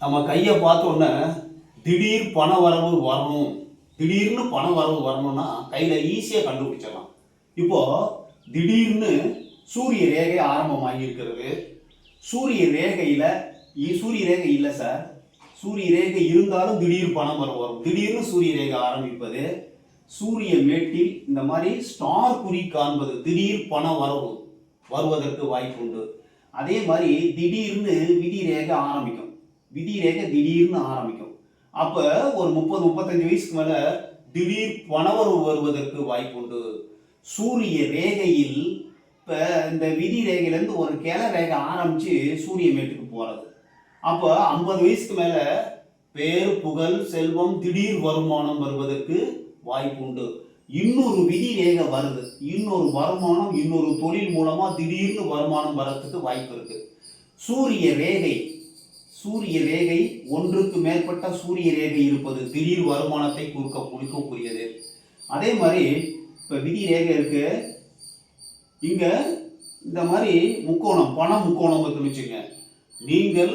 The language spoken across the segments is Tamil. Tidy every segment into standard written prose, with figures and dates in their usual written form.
நம்ம கையை பார்த்தோன்னே திடீர் பண வரவு வரணும், திடீர்னு பண வரவு வரணும்னா கையில் ஈஸியாக கண்டுபிடிச்சிடலாம். இப்போ திடீர்னு சூரிய ரேகை ஆரம்பமாகி இருக்கிறது. சூரிய ரேகையில் சூரிய ரேகை இல்லை சார், சூரிய ரேகை இருந்தாலும் திடீர் பணம் வரவு வரும். திடீர்னு சூரிய ரேகை ஆரம்பிப்பது, சூரிய மேட்டில் இந்த மாதிரி ஸ்டார் குறி காண்பது திடீர் பண வரவு வருவதற்கு வாய்ப்பு உண்டு. அதே மாதிரி திடீர்னு விதி ரேகை ஆரம்பிக்கும், விதி ரேகை திடீர்னு ஆரம்பிக்கும். அப்போ ஒரு 30-35 வயசுக்கு மேலே திடீர் பணவரவு வருவதற்கு வாய்ப்பு உண்டு. சூரிய ரேகையில் இப்போ இந்த விதி ரேகையிலேருந்து ஒரு கிளை ரேகை ஆரம்பித்து சூரிய மேட்டுக்கு போகிறது. அப்போ 50 வயசுக்கு மேலே பேர் புகழ் செல்வம் திடீர் வருமானம் வருவதற்கு வாய்ப்பு உண்டு. இன்னொரு விதி ரேகை வருது, இன்னொரு வருமானம் இன்னொரு தொழில் மூலமாக திடீர்னு வருமானம் வர்றதுக்கு வாய்ப்பு இருக்குது. சூரிய ரேகை ஒன்றுக்கு மேற்பட்ட சூரிய ரேகை இருப்பது திடீர் வருமானத்தை குறிக்கக்கூடியது. அதே மாதிரி இப்போ விதி ரேகை இருக்கு, இங்க இந்த மாதிரி முக்கோணம் பண முக்கோணம் வச்சுங்க. நீங்கள்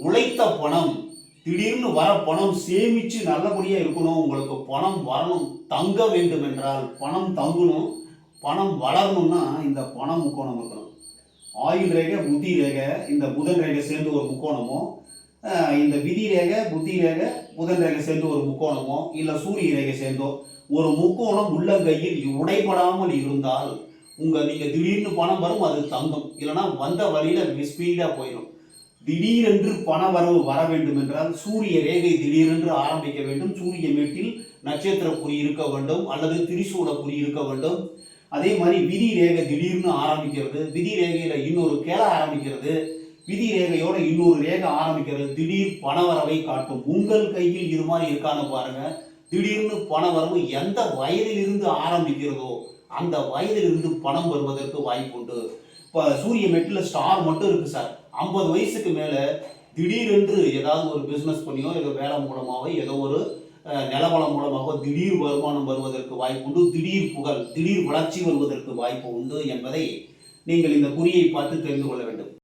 உழைத்த பணம் திடீர்னு வர பணம் சேமிச்சு நல்லபடியாக இருக்கணும், உங்களுக்கு பணம் வரணும், தங்க வேண்டும் என்றால் பணம் தங்கணும், பணம் வளரணும்னா இந்த பண முக்கோணம் இருக்கணும். ஆயுள் ரேகை புத்தி ரேகை இந்த புதன் ரேகை சேர்ந்து ஒரு முக்கோணமோ, இந்த விதி ரேகை புத்தி ரேகை புதன் ரேகை சேர்ந்து ஒரு முக்கோணமோ, இல்லை சூரிய ரேகை சேர்ந்தோ ஒரு முக்கோணம் உள்ளங்கையில் உடைபடாமல் இருந்தால் நீங்கள் திடீர்னு பணம் வரும், அது தங்கும். இல்லைன்னா வந்த வழியில் ஸ்பீடாக போயிடும். திடீரென்று பண வரவு வர வேண்டும் என்றால் சூரிய ரேகை திடீரென்று ஆரம்பிக்க வேண்டும். சூரிய மேட்டில் நட்சத்திர குறி இருக்க வேண்டும் அல்லது திரிசூல குறி இருக்க வேண்டும். அதே மாதிரி விதி ரேகை திடீர்னு ஆரம்பிக்கிறது, விதி ரேகையில இன்னொரு கிளை ஆரம்பிக்கிறது, விதி ரேகையோட இன்னொரு ரேகை ஆரம்பிக்கிறது, திடீர் பணவரவை காட்டும். உங்கள் கையில் இது மாதிரி இருக்கான்னு பாருங்க. திடீர்னு பண வரவு எந்த வயதிலிருந்து ஆரம்பிக்கிறதோ அந்த வயதிலிருந்து பணம் வருவதற்கு வாய்ப்பு உண்டு. இப்போ சூரிய மெட்டில் ஸ்டார் மட்டும் இருக்கு சார். 50 வயசுக்கு மேலே திடீரென்று ஏதாவது ஒரு பிஸ்னஸ் பண்ணியோ ஏதோ வேலை மூலமாகவோ ஏதோ ஒரு நிலவளம் மூலமாக திடீர் வருமானம் வருவதற்கு வாய்ப்பு உண்டு. திடீர் புகழ் திடீர் வளர்ச்சி வருவதற்கு வாய்ப்பு உண்டு என்பதை நீங்கள் இந்த குறியை பார்த்து தெரிந்து கொள்ள வேண்டும்.